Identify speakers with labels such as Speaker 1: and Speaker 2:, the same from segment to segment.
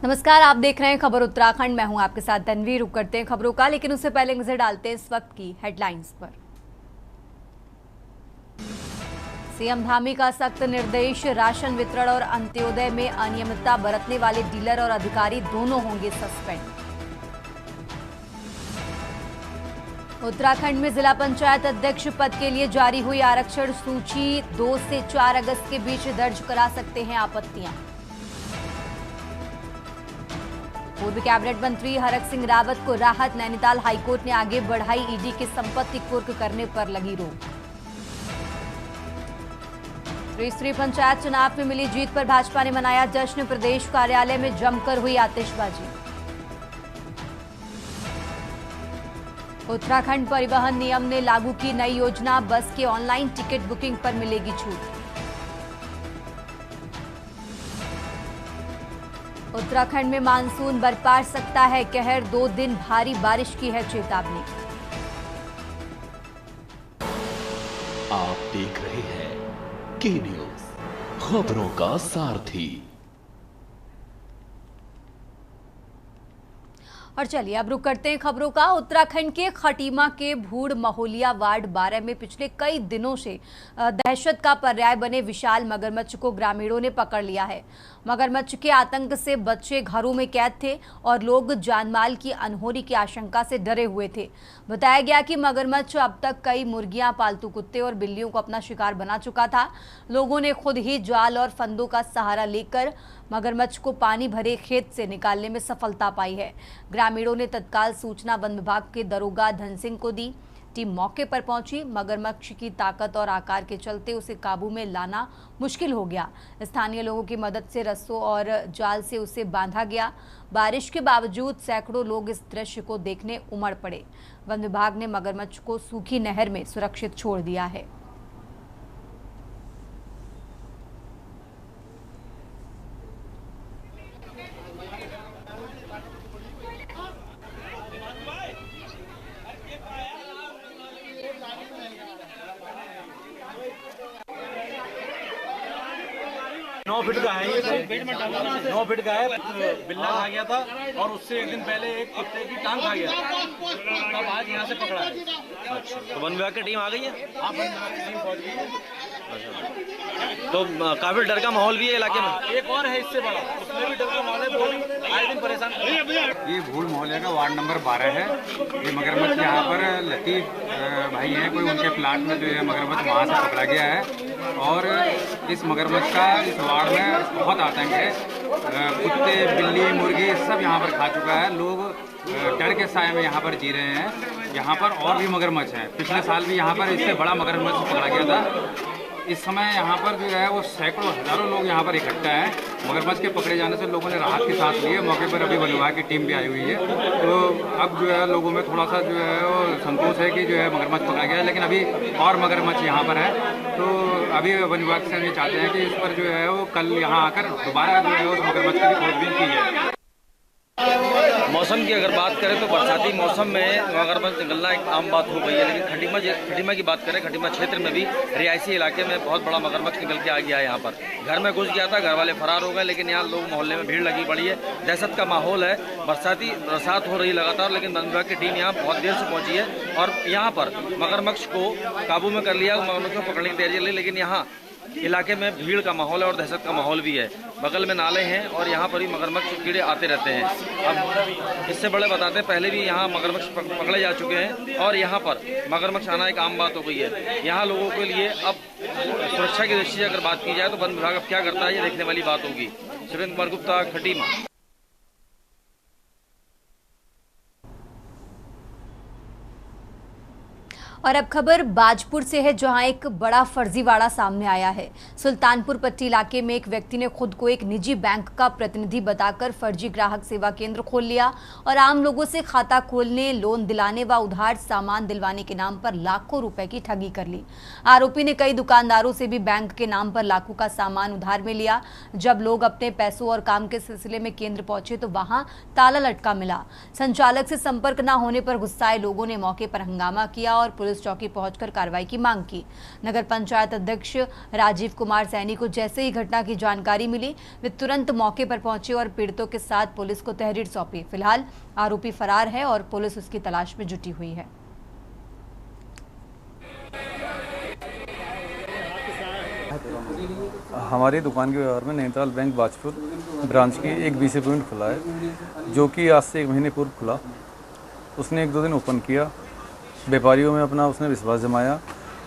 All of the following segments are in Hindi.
Speaker 1: नमस्कार, आप देख रहे हैं खबर उत्तराखंड। मैं हूं आपके साथ तन्वी। रुक करते हैं खबरों का, लेकिन उससे पहले नजर डालते हैं इस वक्त की हेडलाइंस पर। सीएम धामी का सख्त निर्देश, राशन वितरण और अंत्योदय में अनियमितता बरतने वाले डीलर और अधिकारी दोनों होंगे सस्पेंड। उत्तराखंड में जिला पंचायत अध्यक्ष पद के लिए जारी हुई आरक्षण सूची, 2 से 4 अगस्त के बीच दर्ज करा सकते हैं आपत्तियां। पूर्व कैबिनेट मंत्री हरक सिंह रावत को राहत, नैनीताल हाईकोर्ट ने आगे बढ़ाई ईडी की संपत्ति कुर्क करने पर लगी रोक। त्रिस्तरीय पंचायत चुनाव में मिली जीत पर भाजपा ने मनाया जश्न, प्रदेश कार्यालय में जमकर हुई आतिशबाजी। उत्तराखंड परिवहन निगम ने लागू की नई योजना, बस के ऑनलाइन टिकट बुकिंग पर मिलेगी छूट। उत्तराखंड में मानसून बरपा सकता है कहर, 2 दिन भारी बारिश की है चेतावनी।
Speaker 2: आप देख रहे हैं के न्यूज, खबरों का सारथी।
Speaker 1: और चलिए अब रुक करते हैं खबरों का। उत्तराखंड के खटीमा के भूड़ महोलिया वार्ड 12 में पिछले कई दिनों से दहशत का पर्याय बने विशाल मगरमच्छ को ग्रामीणों ने पकड़ लिया है। मगरमच्छ के आतंक से बच्चे घरों में कैद थे और लोग जानमाल की अनहोनी की आशंका से डरे हुए थे। बताया गया कि मगरमच्छ अब तक कई मुर्गियां, पालतू कुत्ते और बिल्लियों को अपना शिकार बना चुका था। लोगों ने खुद ही जाल और फंदों का सहारा लेकर मगरमच्छ को पानी भरे खेत से निकालने में सफलता पाई है। ग्रामीणों ने तत्काल सूचना वन विभाग के दरोगा धन सिंह को दी। टीम मौके पर पहुंची। मगरमच्छ की ताकत और आकार के चलते उसे काबू में लाना मुश्किल हो गया। स्थानीय लोगों की मदद से रस्सों और जाल से उसे बांधा गया। बारिश के बावजूद सैकड़ों लोग इस दृश्य को देखने उमड़ पड़े। वन विभाग ने मगरमच्छ को सूखी नहर में सुरक्षित छोड़ दिया है।
Speaker 3: नौ फीट का है ये, 9 फीट का है। बिल्ला खा गया था और उससे एक दिन पहले एक कुत्ते की टांग खा गया, तब आज यहाँ से पकड़ा है।
Speaker 4: अच्छा, तो वन विभाग की टीम आ गई है?
Speaker 3: आप वन विभाग की टीम पहुँच गई है।
Speaker 4: तो काफी डर का माहौल भी है इलाके में।
Speaker 3: एक और है इससे बड़ा, उसमें भी डर का माहौल है, वो भी आए दिन परेशान कर रहा है।
Speaker 5: ये भूड़ मोहल्ले का वार्ड नंबर 12 है। ये मगरमच्छ यहाँ पर लतीफ भाई हैं, कोई उनके प्लाट में जो है मगरमच्छ वहाँ से पकड़ा गया है और इस मगरमच्छ का इस वार्ड में बहुत आतंक है। कुत्ते, बिल्ली, मुर्गी सब यहाँ पर खा चुका है। लोग डर के साए में यहाँ पर जी रहे हैं। यहाँ पर और भी मगरमच्छ हैं। पिछले साल भी यहाँ पर इससे बड़ा मगरमच्छ पकड़ा गया था। इस समय यहाँ पर जो है वो सैकड़ों हजारों लोग यहाँ पर इकट्ठा हैं। मगरमच्छ के पकड़े जाने से लोगों ने राहत की सांस ली है। मौके पर अभी वन विभाग की टीम भी आई हुई है। तो अब जो है लोगों में थोड़ा सा जो है वो संतोष है कि जो है मगरमच्छ पकड़ा गया है, लेकिन अभी और मगरमच्छ यहाँ पर है। तो अभी वन विभाग से ये चाहते हैं कि इस पर जो है वो कल यहाँ आकर दोबारा जो है उस मगरमच्छ की खोजबीन की जाए।
Speaker 4: मौसम की अगर बात करें तो बरसाती मौसम में मगरमच्छ निकलना एक आम बात हो गई है, लेकिन खटीमा की बात करें, खटीमा क्षेत्र में भी रिहायशी इलाके में बहुत बड़ा मगरमच्छ निकल के आ गया है। यहाँ पर घर में घुस गया था, घर वाले फरार हो गए, लेकिन यहाँ लोग मोहल्ले में भीड़ लगी पड़ी है। दहशत का माहौल है। बरसात हो रही लगातार, लेकिन वन विभाग की टीम यहाँ बहुत देर से पहुंची है और यहाँ पर मगरमच्छ को काबू में कर लिया। मगरमच्छ को पकड़ने की तैयारी चल रही, लेकिन यहाँ इलाके में भीड़ का माहौल है और दहशत का माहौल भी है। बगल में नाले हैं और यहाँ पर ही मगरमच्छ कीड़े आते रहते हैं। अब इससे बड़े बताते हैं, पहले भी यहाँ मगरमच्छ पकड़े जा चुके हैं और यहाँ पर मगरमच्छ आना एक आम बात हो गई है। यहाँ लोगों के लिए अब सुरक्षा की दृष्टि से अगर बात की जाए तो वन विभाग अब क्या करता है, ये देखने वाली बात होगी। सुरेंद्र कुमार गुप्ता, खटीमा।
Speaker 1: और अब खबर बाजपुर से है, जहां एक बड़ा फर्जीवाड़ा सामने आया है। सुल्तानपुर पट्टी इलाके में एक व्यक्ति ने खुद को एक निजी बैंक का प्रतिनिधि बताकर फर्जी ग्राहक सेवा केंद्र खोल लिया और आम लोगों से खाता खोलने, लोन दिलाने व उधार सामान दिलवाने के नाम पर लाखों रुपए की ठगी कर ली। आरोपी ने कई दुकानदारों से भी बैंक के नाम पर लाखों का सामान उधार में लिया। जब लोग अपने पैसों और काम के सिलसिले में केंद्र पहुंचे तो वहां ताला लटका मिला। संचालक से संपर्क न होने पर गुस्साए लोगों ने मौके पर हंगामा किया और पुलिस पुलिस चौकी पहुंचकर कार्रवाई की मांग की। नगर पंचायत अध्यक्ष राजीव कुमार सैनी को जैसे ही घटना की जानकारी मिली, वे तुरंत मौके पर पहुंचे और पीड़ितों के साथ पुलिस को तहरीर सौंपी। फिलहाल आरोपी फरार है और पुलिस उसकी तलाश में जुटी हुई है।
Speaker 6: हमारी दुकान के व्यवहार में नैनीताल बैंक बाजपुर ब्रांच की एक BC पॉइंट खुला है, जो कि आज से 1 महीने पूर्व खुला। उसने 1-2 दिन ओपन किया, व्यापारियों में अपना उसने विश्वास जमाया।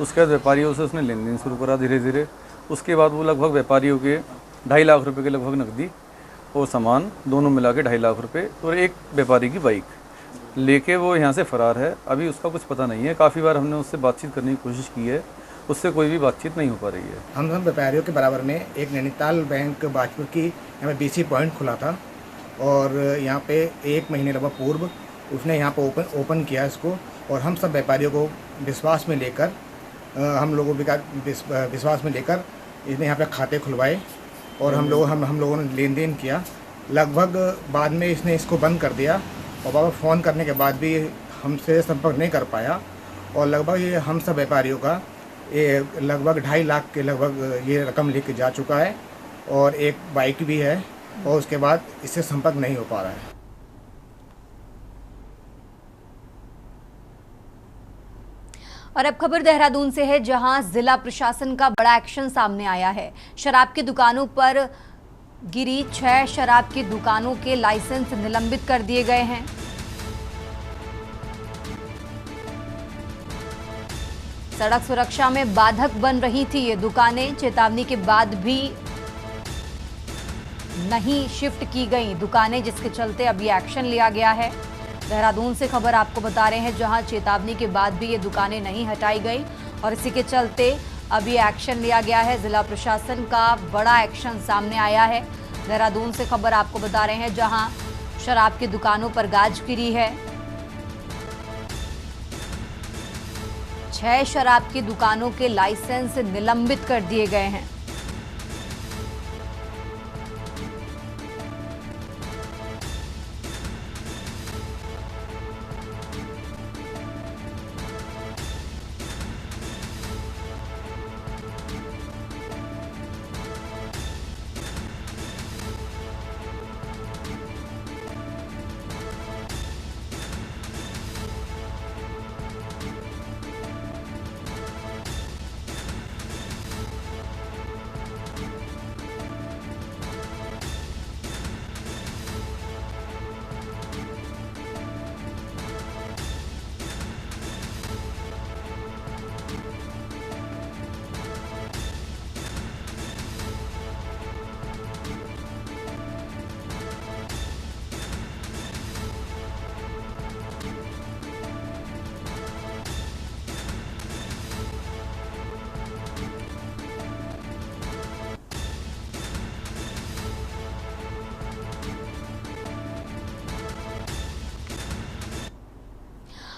Speaker 6: उसके बाद व्यापारियों से उसने लेन देन शुरू करा धीरे धीरे। उसके बाद वो लगभग व्यापारियों के 2.5 लाख रुपए के लगभग नकदी और सामान दोनों मिला के 2.5 लाख रुपए और एक व्यापारी की बाइक लेके वो यहाँ से फरार है। अभी उसका कुछ पता नहीं है। काफ़ी बार हमने उससे बातचीत करने की कोशिश की है, उससे कोई भी बातचीत नहीं हो पा रही है।
Speaker 7: हम सब व्यापारियों के बराबर में एक नैनीताल बैंक बाजपुर की यहाँ पे BC पॉइंट खुला था और यहाँ पे 1 महीने लगभग पूर्व उसने यहाँ पे ओपन किया इसको, और हम सब व्यापारियों को विश्वास में लेकर विश्वास में लेकर इसने यहाँ पे खाते खुलवाए और हम लोगों ने लेन देन किया। लगभग बाद में इसने इसको बंद कर दिया और बाबा फ़ोन करने के बाद भी हमसे संपर्क नहीं कर पाया और लगभग ये हम सब व्यापारियों का ये लगभग 2.5 लाख के लगभग ये रकम लेके जा चुका है और एक बाइक भी है और उसके बाद इससे संपर्क नहीं हो पा रहा है।
Speaker 1: और अब खबर देहरादून से है, जहां जिला प्रशासन का बड़ा एक्शन सामने आया है। शराब की दुकानों पर गिरी 6 शराब की दुकानों के लाइसेंस निलंबित कर दिए गए हैं। सड़क सुरक्षा में बाधक बन रही थी ये दुकानें, चेतावनी के बाद भी नहीं शिफ्ट की गई दुकानें, जिसके चलते अब ये एक्शन लिया गया है। देहरादून से खबर आपको बता रहे हैं, जहां चेतावनी के बाद भी ये दुकानें नहीं हटाई गई और इसी के चलते अब ये एक्शन लिया गया है। जिला प्रशासन का बड़ा एक्शन सामने आया है। देहरादून से खबर आपको बता रहे हैं, जहां शराब की दुकानों पर गाज गिरी है। 6 शराब की दुकानों के लाइसेंस निलंबित कर दिए गए हैं।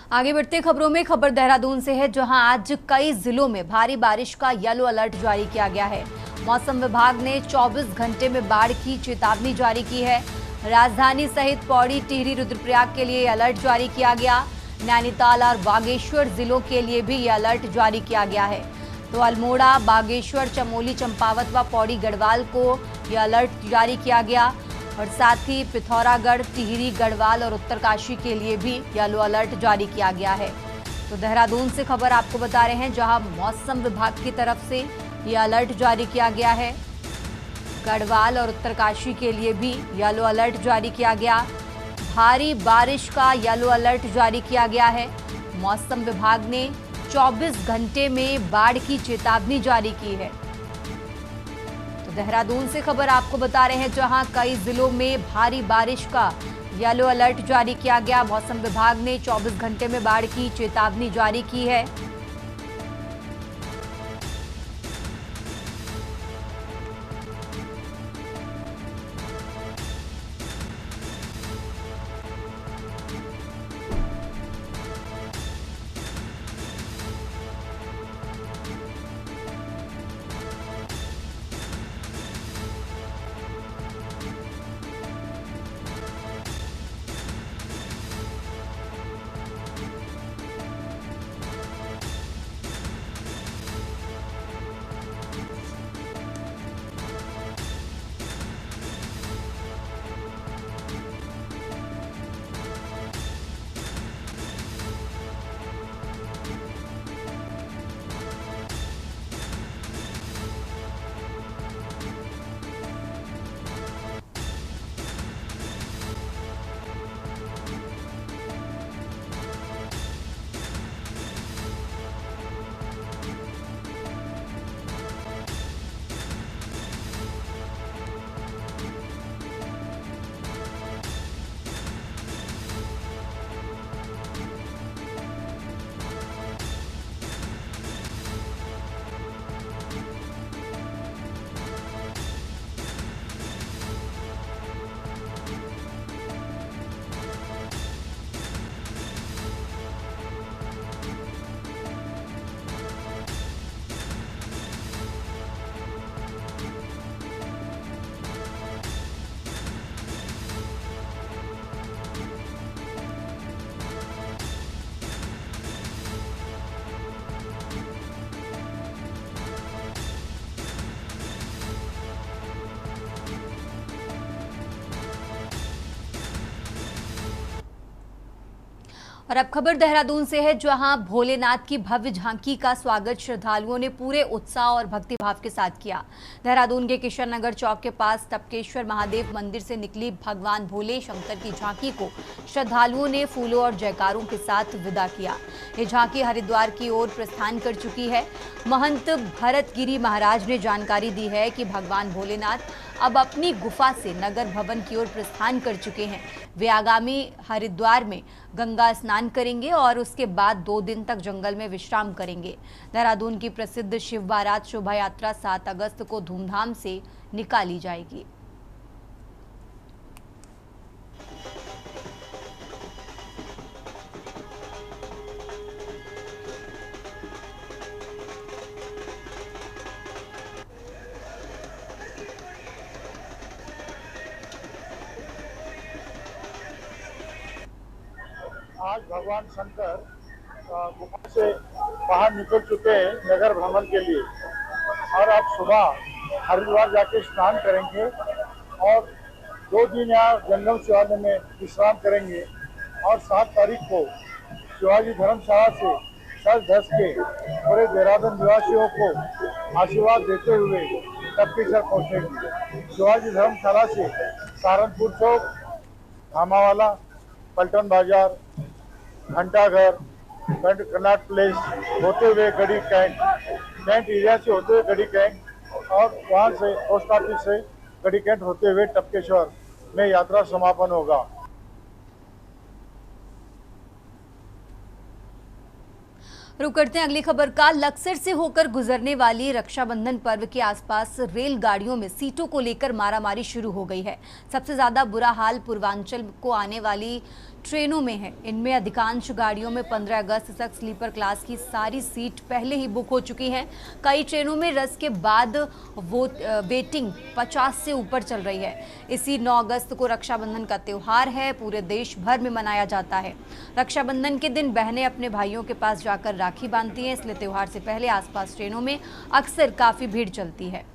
Speaker 1: आगे बढ़ते खबरों में, खबर देहरादून से है, जहां आज कई जिलों में भारी बारिश का येलो अलर्ट जारी किया गया है। मौसम विभाग ने 24 घंटे में बाढ़ की चेतावनी जारी की है। राजधानी सहित पौड़ी, टिहरी, रुद्रप्रयाग के लिए अलर्ट जारी किया गया। नैनीताल और बागेश्वर जिलों के लिए भी ये अलर्ट जारी किया गया है। तो अल्मोड़ा, बागेश्वर, चमोली, चंपावत व पौड़ी गढ़वाल को ये अलर्ट जारी किया गया और साथ ही पिथौरागढ़, टिहरी, गढ़वाल और उत्तरकाशी के लिए भी येलो अलर्ट जारी किया गया है। तो देहरादून से खबर आपको बता रहे हैं, जहां मौसम विभाग की तरफ से ये अलर्ट जारी किया गया है। गढ़वाल और उत्तरकाशी के लिए भी येलो अलर्ट जारी किया गया। भारी बारिश का येलो अलर्ट जारी किया गया है। मौसम विभाग ने 24 घंटे में बाढ़ की चेतावनी जारी की है। देहरादून से खबर आपको बता रहे हैं, जहां कई जिलों में भारी बारिश का येलो अलर्ट जारी किया गया। मौसम विभाग ने 24 घंटे में बाढ़ की चेतावनी जारी की है। और अब खबर देहरादून से है, जहां भोलेनाथ की भव्य झांकी का स्वागत श्रद्धालुओं ने पूरे उत्साह और भक्तिभाव के साथ किया। देहरादून के किशन नगर चौक के पास टपकेश्वर महादेव मंदिर से निकली भगवान भोले शंकर की झांकी को श्रद्धालुओं ने फूलों और जयकारों के साथ विदा किया। ये झांकी हरिद्वार की ओर प्रस्थान कर चुकी है। महंत भरत गिरी महाराज ने जानकारी दी है कि भगवान भोलेनाथ अब अपनी गुफा से नगर भवन की ओर प्रस्थान कर चुके हैं। वे आगामी हरिद्वार में गंगा स्नान करेंगे और उसके बाद 2 दिन तक जंगल में विश्राम करेंगे। देहरादून की प्रसिद्ध शिव बारात शोभा यात्रा 7 अगस्त को धूमधाम से निकाली जाएगी।
Speaker 8: आज भगवान शंकर गुफा से बाहर निकल चुके हैं नगर भ्रमण के लिए और अब सुबह हरिद्वार जाके स्नान करेंगे और 2 दिन यहाँ जंगल शिवालय में विश्राम करेंगे और 7 तारीख को शिवाजी धर्मशाला से सज धस के पूरे देहरादून निवासियों को आशीर्वाद देते हुए टपकेश्वर पहुँचेंगे। शिवाजी धर्मशाला से सहारनपुर चौक, धामावाला, पलटन बाजार, घंटाघर, कन्नाट प्लेस होते हुए गढ़ी कैंट एरिया से होते हुए गढ़ी कैंट और वहाँ से पोस्ट ऑफिस से गढ़ी कैंट होते हुए टपकेश्वर में यात्रा समापन होगा।
Speaker 1: रुक करते हैं अगली खबर का। लक्सर से होकर गुजरने वाली रक्षाबंधन पर्व के आसपास रेलगाड़ियों में सीटों को लेकर मारामारी शुरू हो गई है। सबसे ज्यादा बुरा हाल पूर्वांचल को आने वाली ट्रेनों में है। इनमें अधिकांश गाड़ियों में 15 अगस्त तक स्लीपर क्लास की सारी सीट पहले ही बुक हो चुकी हैं। कई ट्रेनों में रस के बाद वेटिंग 50 से ऊपर चल रही है। इसी 9 अगस्त को रक्षाबंधन का त्यौहार है, पूरे देश भर में मनाया जाता है। रक्षाबंधन के दिन बहनें अपने भाइयों के पास जाकर राखी बांधती हैं, इसलिए त्यौहार से पहले आसपास ट्रेनों में अक्सर काफ़ी भीड़ चलती है।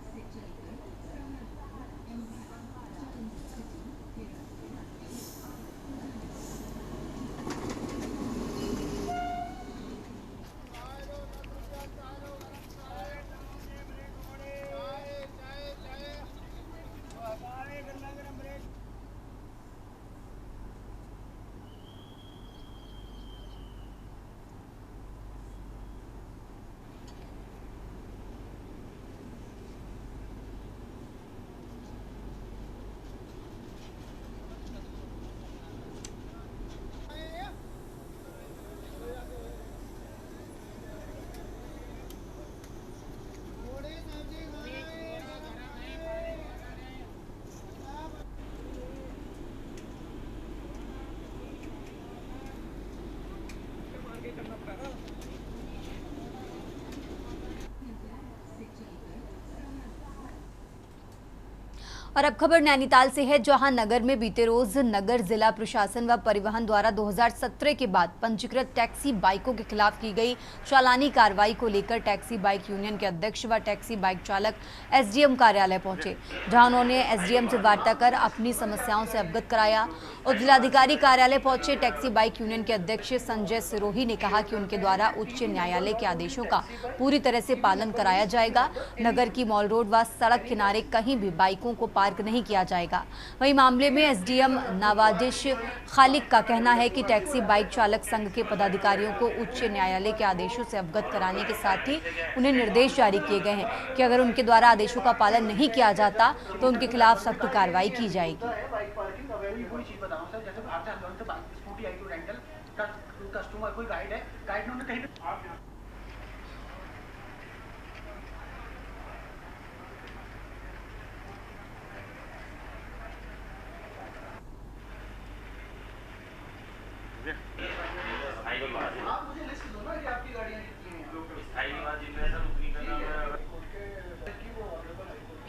Speaker 1: और अब खबर नैनीताल से है, जहां नगर में बीते रोज नगर जिला प्रशासन व परिवहन द्वारा 2017 के बाद पंजीकृत टैक्सी बाइकों के खिलाफ की गई चालानी कार्रवाई को लेकर टैक्सी बाइक यूनियन के अध्यक्ष व टैक्सी बाइक चालक एसडीएम कार्यालय पहुंचे, जहां उन्होंने एसडीएम से वार्ता कर अपनी समस्याओं से अवगत कराया। और जिलाधिकारी कार्यालय पहुंचे टैक्सी बाइक यूनियन के अध्यक्ष संजय सिरोही ने कहा कि उनके द्वारा उच्च न्यायालय के आदेशों का पूरी तरह से पालन कराया जाएगा। नगर की मॉल रोड व सड़क किनारे कहीं भी बाइकों को पार्क नहीं किया जाएगा। वहीं मामले में एसडीएम नवाजिश खालिक का कहना है कि टैक्सी बाइक चालक संघ के पदाधिकारियों को उच्च न्यायालय के आदेशों से अवगत कराने के साथ ही उन्हें निर्देश जारी किए गए हैं कि अगर उनके द्वारा आदेशों का पालन नहीं किया जाता तो उनके खिलाफ सख्त कार्रवाई की जाएगी।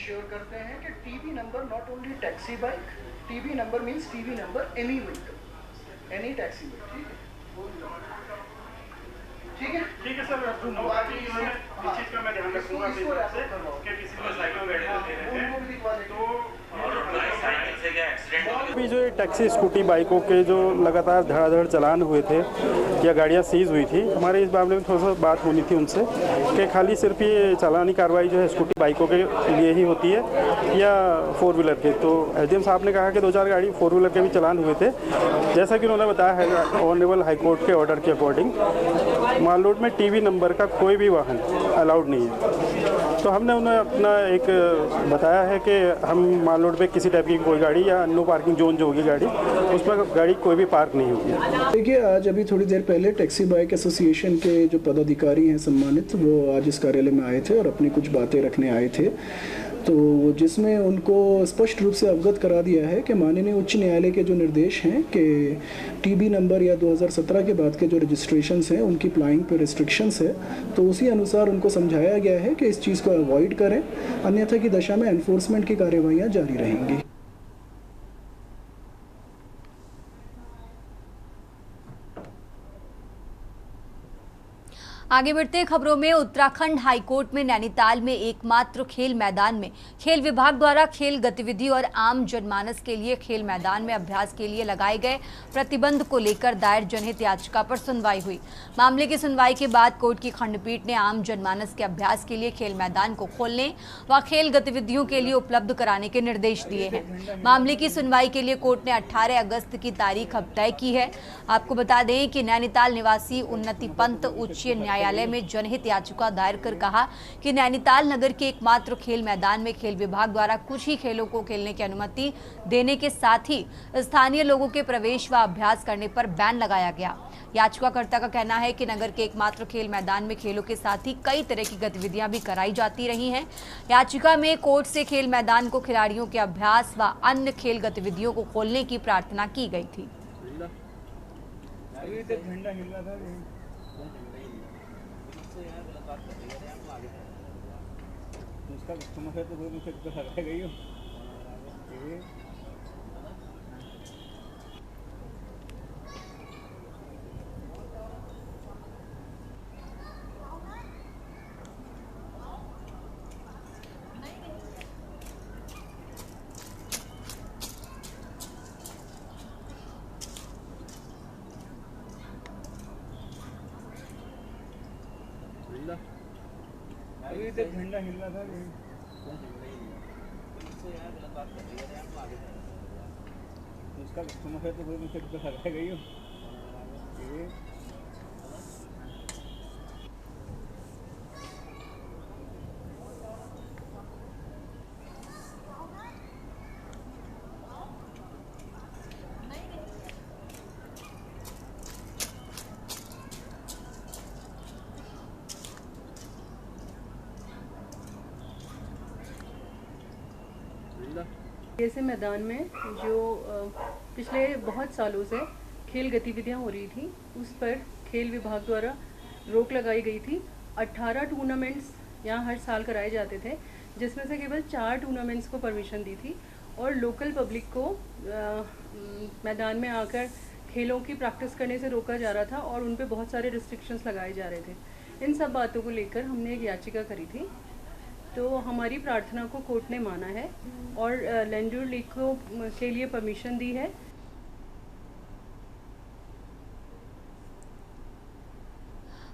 Speaker 9: श्योर करते हैं कि TV number not only taxi bike, TV number means TV number any vehicle, any taxi bike. ठीक है ठीक है सर, इस चीज का मैं ध्यान रखूंगा कि किसी में साइकिल बैठे होते हैं तो
Speaker 10: अभी जो ये टैक्सी स्कूटी बाइकों के जो लगातार धड़ाधड़ चालान हुए थे या गाड़ियां सीज हुई थी, हमारे इस मामले में थोड़ा सा बात होनी थी उनसे कि खाली सिर्फ ये चालानी कार्रवाई जो है स्कूटी बाइकों के लिए ही होती है या 4 व्हीलर के। तो एसडीएम साहब ने कहा कि 2-4 गाड़ी 4 व्हीलर के भी चालान हुए थे। जैसा कि उन्होंने बताया है ऑनरेबल हाईकोर्ट के ऑर्डर के अकॉर्डिंग माल रोड में टीवी नंबर का कोई भी वाहन अलाउड नहीं है। तो हमने उन्हें अपना एक बताया है कि हम माल रोड पे किसी टाइप की कोई गाड़ी या नो पार्किंग जोन जो होगी गाड़ी, उसमें गाड़ी कोई भी पार्क नहीं होगी।
Speaker 9: देखिए, आज अभी थोड़ी देर पहले टैक्सी बाइक एसोसिएशन के जो पदाधिकारी हैं सम्मानित, वो आज इस कार्यालय में आए थे और अपनी कुछ बातें रखने आए थे, तो जिसमें उनको स्पष्ट रूप से अवगत करा दिया है कि माननीय उच्च न्यायालय के जो निर्देश हैं कि टीबी नंबर या 2017 के बाद के जो रजिस्ट्रेशंस हैं उनकी प्लाइंग पे रिस्ट्रिक्शंस है, तो उसी अनुसार उनको समझाया गया है कि इस चीज़ को अवॉइड करें, अन्यथा की दशा में एनफोर्समेंट की कार्रवाइयाँ जारी रहेंगी।
Speaker 1: आगे बढ़ते हैं खबरों में। उत्तराखंड हाईकोर्ट में नैनीताल में एकमात्र खेल मैदान में खेल विभाग द्वारा खेल गतिविधि और आम जनमानस के लिए खेल मैदान में अभ्यास के लिए लगाए गए प्रतिबंध को लेकर दायर जनहित याचिका पर सुनवाई हुई। मामले की सुनवाई के बाद कोर्ट की खंडपीठ ने आम जनमानस के अभ्यास के लिए खेल मैदान को खोलने व खेल गतिविधियों के लिए उपलब्ध कराने के निर्देश दिए हैं। मामले की सुनवाई के लिए कोर्ट ने 18 अगस्त की तारीख अब तय की है। आपको बता दें कि नैनीताल निवासी उन्नति पंत उच्च न्यायालय में जनहित याचिका दायर कर कहा कि नैनीताल नगर के एकमात्र खेल मैदान में खेल विभाग द्वारा कुछ ही खेलों को खेलने की अनुमति देने के साथ ही स्थानीय लोगों के प्रवेश व अभ्यास करने पर बैन लगाया गया। याचिकाकर्ता का कहना है कि नगर के एकमात्र खेल मैदान में खेलों के साथ ही कई तरह की गतिविधियां भी कराई जाती रही हैं। याचिका में कोर्ट से खेल मैदान को खिलाड़ियों के अभ्यास व अन्य खेल गतिविधियों को खोलने की प्रार्थना की गई थी।
Speaker 10: झंडा हिल रहा था उसका कस्टमर है तो कोई मुझे लगा गई हो।
Speaker 11: ऐसे मैदान में जो पिछले बहुत सालों से खेल गतिविधियां हो रही थी उस पर खेल विभाग द्वारा रोक लगाई गई थी। 18 टूर्नामेंट्स यहाँ हर साल कराए जाते थे, जिसमें से केवल 4 टूर्नामेंट्स को परमिशन दी थी और लोकल पब्लिक को मैदान में आकर खेलों की प्रैक्टिस करने से रोका जा रहा था और उन पे बहुत सारे रिस्ट्रिक्शंस लगाए जा रहे थे। इन सब बातों को लेकर हमने एक याचिका करी थी, तो हमारी प्रार्थना को कोर्ट ने माना है और लैंडूर लीग को के लिए परमिशन दी है।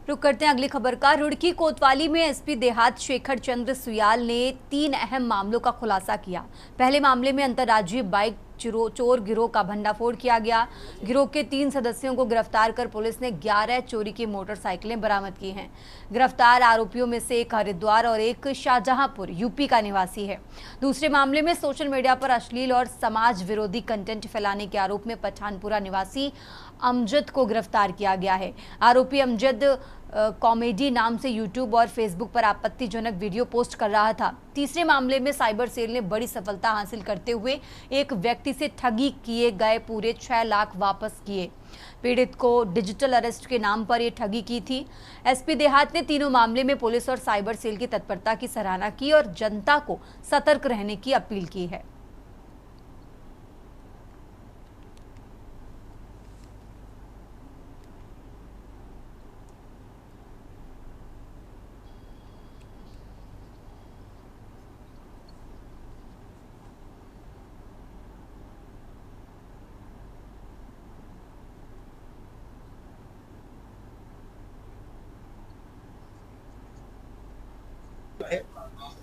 Speaker 1: रुक करते हैं अगली खबर का। रुड़की कोतवाली में एसपी देहात शेखर चंद्र सुयाल ने 3 अहम मामलों का खुलासा किया। पहले मामले में अंतर्राज्यीय बाइक चोर गिरोह का भंडाफोड़ किया गया। गिरोह के 3 सदस्यों को गिरफ्तार कर पुलिस ने 11 चोरी की मोटरसाइकिलें बरामद की हैं। गिरफ्तार आरोपियों में से एक हरिद्वार और एक शाहजहांपुर यूपी का निवासी है। दूसरे मामले में सोशल मीडिया पर अश्लील और समाज विरोधी कंटेंट फैलाने के आरोप में पठानपुरा निवासी अमजद को गिरफ्तार किया गया है। आरोपी अमजद कॉमेडी नाम से यूट्यूब और फेसबुक पर आपत्तिजनक वीडियो पोस्ट कर रहा था। तीसरे मामले में साइबर सेल ने बड़ी सफलता हासिल करते हुए एक व्यक्ति से ठगी किए गए पूरे 6 लाख वापस किए। पीड़ित को डिजिटल अरेस्ट के नाम पर यह ठगी की थी। एसपी देहात ने तीनों मामले में पुलिस और साइबर सेल की तत्परता की सराहना की और जनता को सतर्क रहने की अपील की है।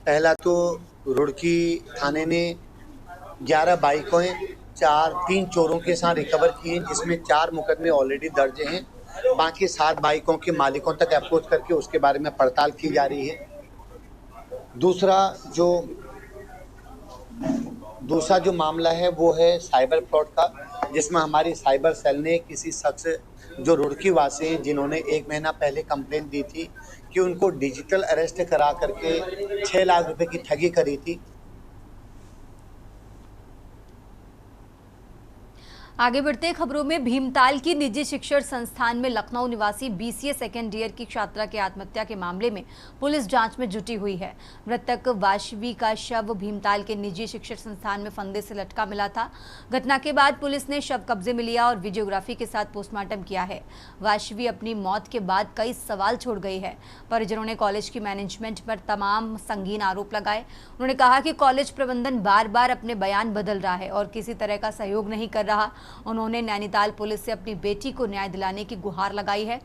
Speaker 12: पहला तो रुड़की थाने ने 11 बाइकों 3 चोरों के साथ रिकवर किए, जिसमें 4 मुकदमे ऑलरेडी दर्ज हैं। बाकी 7 बाइकों के मालिकों तक अप्रोच करके उसके बारे में पड़ताल की जा रही है। दूसरा जो मामला है वो है साइबर फ्रॉड का, जिसमें हमारी साइबर सेल ने किसी शख्स जो रुड़की वासी हैं, जिन्होंने 1 महीना पहले कंप्लेंट दी थी कि उनको डिजिटल अरेस्ट करा करके 6 लाख रुपए की ठगी करी थी।
Speaker 1: आगे बढ़ते खबरों में, भीमताल की निजी शिक्षण संस्थान में लखनऊ निवासी BCA सेकेंड ईयर की छात्रा की आत्महत्या के मामले में पुलिस जांच में जुटी हुई है। मृतक वाशवी का शव भीमताल के निजी शिक्षण संस्थान में फंदे से लटका मिला था। घटना के बाद पुलिस ने शव कब्जे में लिया और वीडियोग्राफी के साथ पोस्टमार्टम किया है। वाशवी अपनी मौत के बाद कई सवाल छोड़ गई है। परिजनों ने कॉलेज की मैनेजमेंट पर तमाम संगीन आरोप लगाए। उन्होंने कहा कि कॉलेज प्रबंधन बार बार अपने बयान बदल रहा है और किसी तरह का सहयोग नहीं कर रहा। उन्होंने नैनीताल पुलिस से अपनी बेटी को न्याय दिलाने की गुहार लगाई है।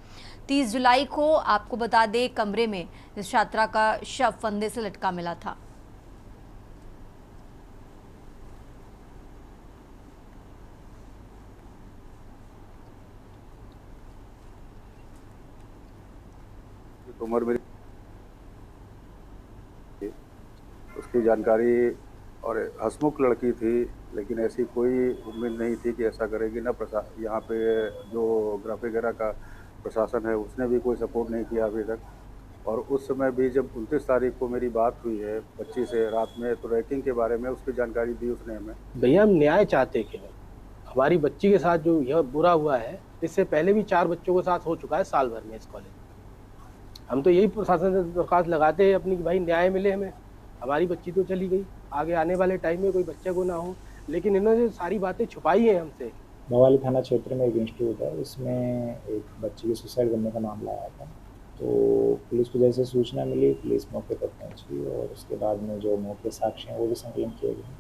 Speaker 1: 30 जुलाई को आपको बता दें, कमरे में इस छात्रा का शव फंदे से लटका मिला था।
Speaker 13: उम्र मेरी उसकी जानकारी और हंसमुख लड़की थी, लेकिन ऐसी कोई उम्मीद नहीं थी कि ऐसा करेगी। ना यहाँ पे जो ग्राफिक वगैरह का प्रशासन है उसने भी कोई सपोर्ट नहीं किया अभी तक। और उस समय भी जब 29 तारीख को मेरी बात हुई है बच्ची से रात में, तो रैकिंग के बारे में उसकी जानकारी दी उसने हमें।
Speaker 14: भैया हम न्याय चाहते कि हमारी बच्ची के साथ जो यह बुरा हुआ है, इससे पहले भी 4 बच्चों के साथ हो चुका है साल भर में इस कॉलेज में। हम तो यही प्रशासन से दरख्वास्त लगाते हैं अपनी कि भाई न्याय मिले हमें। हमारी बच्ची तो चली गई, आगे आने वाले टाइम में कोई बच्चे को ना हो, लेकिन इन्होंने सारी बातें छुपाई हैं हमसे।
Speaker 15: भवाली थाना क्षेत्र में एक इंस्टीट्यूट है, इसमें एक बच्ची के सुसाइड करने का मामला आया था। तो पुलिस को जैसे सूचना मिली, पुलिस मौके पर पहुंची और उसके बाद में जो मौके साक्ष्य हैं वो भी संकलन किए गए।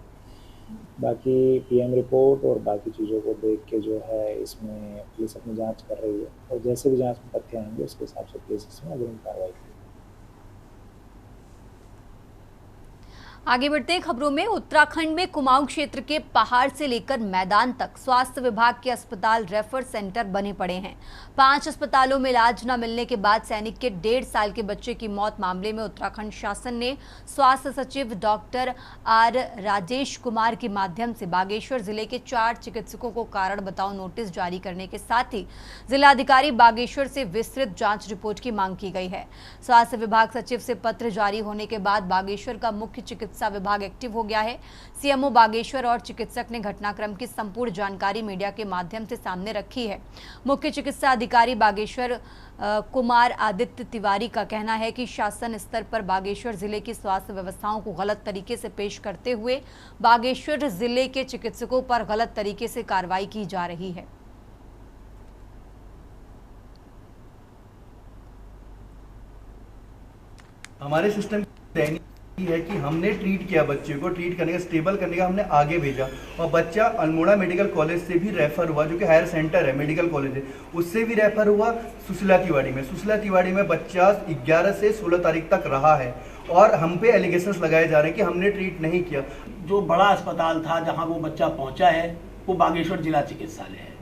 Speaker 15: बाकी PM रिपोर्ट और बाकी चीज़ों को देख के जो है इसमें पुलिस अपनी जाँच कर रही है और जैसे भी जाँच में तथ्य आएंगे उसके हिसाब से पुलिस इसमें अग्रिम कार्रवाई करेगी।
Speaker 1: आगे बढ़ते हैं खबरों में, उत्तराखंड में कुमाऊं क्षेत्र के पहाड़ से लेकर मैदान तक स्वास्थ्य विभाग के अस्पताल रेफर सेंटर बने पड़े हैं। 5 अस्पतालों में इलाज न मिलने के बाद सैनिक के 1.5 साल के बच्चे की मौत मामले में उत्तराखंड शासन ने स्वास्थ्य सचिव डॉक्टर R राजेश कुमार के माध्यम से बागेश्वर जिले के 4 चिकित्सकों को कारण बताओ नोटिस जारी करने के साथ ही जिलाधिकारी बागेश्वर से विस्तृत जाँच रिपोर्ट की मांग की गई है। स्वास्थ्य विभाग सचिव से पत्र जारी होने के बाद बागेश्वर का मुख्य चिकित्सा विभाग एक्टिव हो गया है। CMO बागेश्वर और चिकित्सक ने घटनाक्रम की संपूर्ण जानकारी मीडिया के माध्यम से सामने रखी है। मुख्य चिकित्सा अधिकारी बागेश्वर कुमार आदित्य तिवारी का कहना है कि शासन स्तर पर बागेश्वर जिले की स्वास्थ्य व्यवस्थाओं को गलत तरीके से पेश करते हुए बागेश्वर जिले के चिकित्सकों पर गलत तरीके से कार्रवाई की जा रही है।
Speaker 16: हमारे सिस्टम है कि हमने ट्रीट किया, बच्चे को ट्रीट करने का, स्टेबल करने का हमने आगे भेजा और बच्चा अल्मोड़ा मेडिकल कॉलेज से भी रेफर हुआ, जो कि हायर सेंटर है, मेडिकल कॉलेज है, उससे भी रेफर हुआ सुशीला तिवाड़ी में। सुशीला तिवाड़ी में बच्चा 11 से 16 तारीख तक रहा है और हम पे एलिगेशंस लगाए जा रहे हैं कि हमने ट्रीट नहीं किया।
Speaker 17: जो बड़ा अस्पताल था जहाँ वो बच्चा पहुँचा है वो बागेश्वर जिला चिकित्सालय है।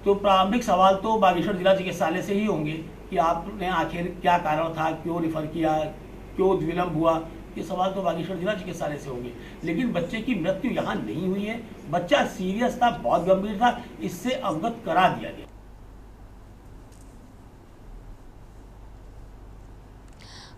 Speaker 17: तो प्रारंभिक सवाल तो बागेश्वर जिला चिकित्सालय से ही होंगे कि आपने आखिर क्या कारण था, क्यों रिफर किया, क्यों विलम्ब हुआ, ये सवाल तो बागेश्वर जिला चिकित्सालय से होंगे। लेकिन बच्चे की मृत्यु यहाँ नहीं हुई है, बच्चा सीरियस था, बहुत गंभीर था, इससे अवगत करा दिया गया।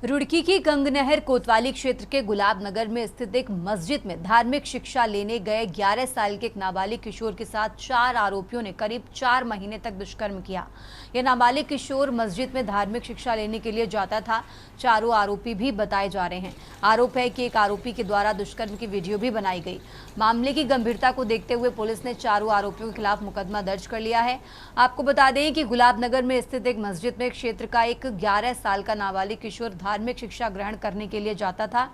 Speaker 1: रुड़की की गंगनहर कोतवाली क्षेत्र के गुलाबनगर में स्थित एक मस्जिद में धार्मिक शिक्षा लेने गए 11 साल के एक नाबालिग किशोर के साथ 4 आरोपियों ने करीब 4 महीने तक दुष्कर्म किया। यह नाबालिग किशोर मस्जिद में धार्मिक शिक्षा लेने के लिए जाता था। चारों आरोपी भी बताए जा रहे हैं। आरोप है कि एक आरोपी के द्वारा दुष्कर्म की वीडियो भी बनाई गई। मामले की गंभीरता को देखते हुए पुलिस ने चारों आरोपियों के खिलाफ मुकदमा दर्ज कर लिया है। आपको बता दें कि गुलाबनगर में स्थित एक मस्जिद में क्षेत्र का एक 11 साल का नाबालिग किशोर धार्मिक शिक्षा ग्रहण करने के लिए जाता था।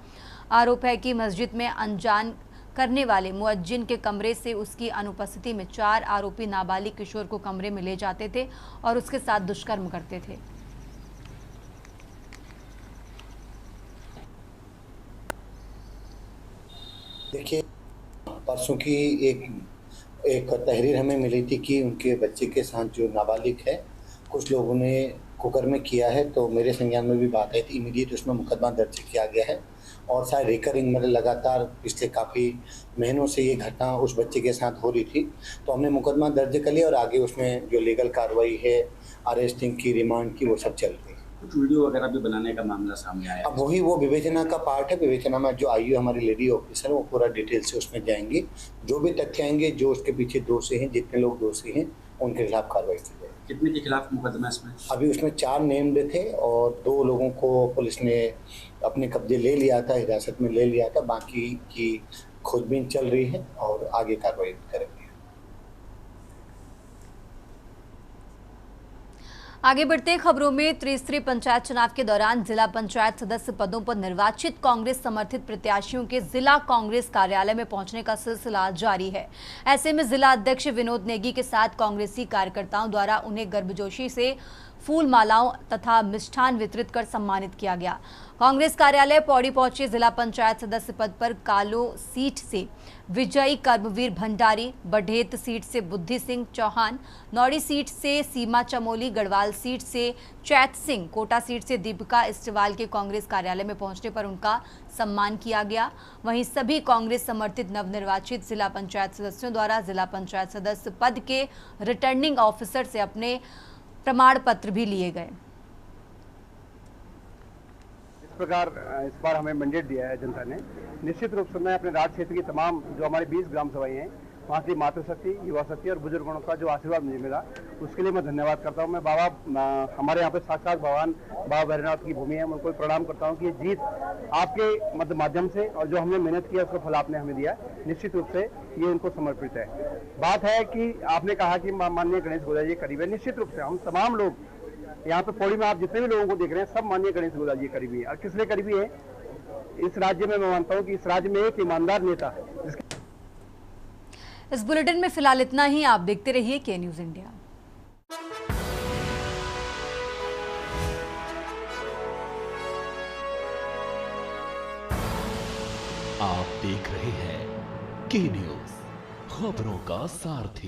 Speaker 1: आरोप है कि मस्जिद में अनजान करने वाले मुअज्जिन के कमरे से उसकी अनुपस्थिति में 4 आरोपी नाबालिग किशोर को कमरे में ले जाते थे और उसके साथ दुष्कर्म करते थे।
Speaker 12: देखिए, परसों की एक तहरीर हमें मिली थी कि उनके बच्चे के साथ जो नाबालिग है कुछ लोगों ने कुकर्म किया है, तो मेरे संज्ञान में भी बात आई थी। इमीडिएट उसमें मुकदमा दर्ज किया गया है और शायद रिकरिंग मतलब लगातार पिछले काफ़ी महीनों से ये घटना उस बच्चे के साथ हो रही थी, तो हमने मुकदमा दर्ज कर लिया और आगे उसमें जो लीगल कार्रवाई है, अरेस्टिंग की, रिमांड की, वो सब चल रही है।
Speaker 18: कुछ वीडियो वगैरह भी बनाने का मामला सामने आया।
Speaker 12: अब वही वो विवेचना का पार्ट है। विवेचना में जो आईयू हमारी लेडी ऑफिसर वो पूरा डिटेल से उसमें जाएंगे, जो भी तथ्य आएंगे, जो उसके पीछे दोषी हैं, जितने लोग दोषी हैं उनके खिलाफ कार्रवाई की जाएगी।
Speaker 18: कितने के खिलाफ मुकदमा इसमें?
Speaker 12: अभी उसमें 4 नेम्ड थे और 2 लोगों को पुलिस ने अपने कब्जे ले लिया था, हिरासत में ले लिया था। बाकी की खोजबीन चल रही है और आगे कार्रवाई करेंगे।
Speaker 1: आगे बढ़ते खबरों में त्रिस्तरीय पंचायत चुनाव के दौरान जिला पंचायत सदस्य पदों पर निर्वाचित कांग्रेस समर्थित प्रत्याशियों के जिला कांग्रेस कार्यालय में पहुंचने का सिलसिला जारी है। ऐसे में जिला अध्यक्ष विनोद नेगी के साथ कांग्रेसी कार्यकर्ताओं द्वारा उन्हें गर्मजोशी से फूल मालाओं तथा मिष्ठान वितरित कर सम्मानित किया गया। कांग्रेस कार्यालय पौड़ी पहुंचे जिला पंचायत सदस्य पद पर कालो सीट से विजयी कर्मवीर भंडारी, बढ़ेत सीट से बुद्धि सिंह चौहान, नौड़ी सीट से सीमा चमोली, गढ़वाल सीट से चैत सिंह, कोटा सीट से दीपिका इस्टेवाल के कांग्रेस कार्यालय में पहुंचने पर उनका सम्मान किया गया। वहीं सभी कांग्रेस समर्थित नवनिर्वाचित जिला पंचायत सदस्यों द्वारा जिला पंचायत सदस्य पद के रिटर्निंग ऑफिसर से अपने प्रमाण पत्र भी लिए गए।
Speaker 19: इस प्रकार इस बार हमें मैंडेट दिया है जनता ने। निश्चित रूप से मैं अपने राज्य क्षेत्र की तमाम जो हमारी 20 ग्राम सभाएं हैं वहाँ की मातृशक्ति, युवा शक्ति और बुजुर्गों का जो आशीर्वाद मुझे मिला उसके लिए मैं धन्यवाद करता हूँ। मैं बाबा हमारे यहाँ पे साक्षात भगवान बाबा भैरवनाथ की भूमि है, मैं उनको प्रणाम करता हूँ कि ये जीत आपके माध्यम से और जो हमने मेहनत किया उसका फल आपने हमें दिया, निश्चित रूप से ये उनको समर्पित है। बात है कि आपने कहा कि माननीय गणेश गोदाई जी करीब है। निश्चित रूप से हम तमाम लोग यहाँ पे पौड़ी में आप जितने भी लोगों को देख रहे हैं सब माननीय गणेश गोदाई जी करीबी है। और किस लिए करीबी है? इस राज्य में मैं मानता हूँ कि इस राज्य में एक ईमानदार नेता
Speaker 1: इस बुलेटिन में फिलहाल इतना ही। आप देखते रहिए के न्यूज़ इंडिया।
Speaker 2: आप देख रहे हैं के न्यूज़, खबरों का सारथी।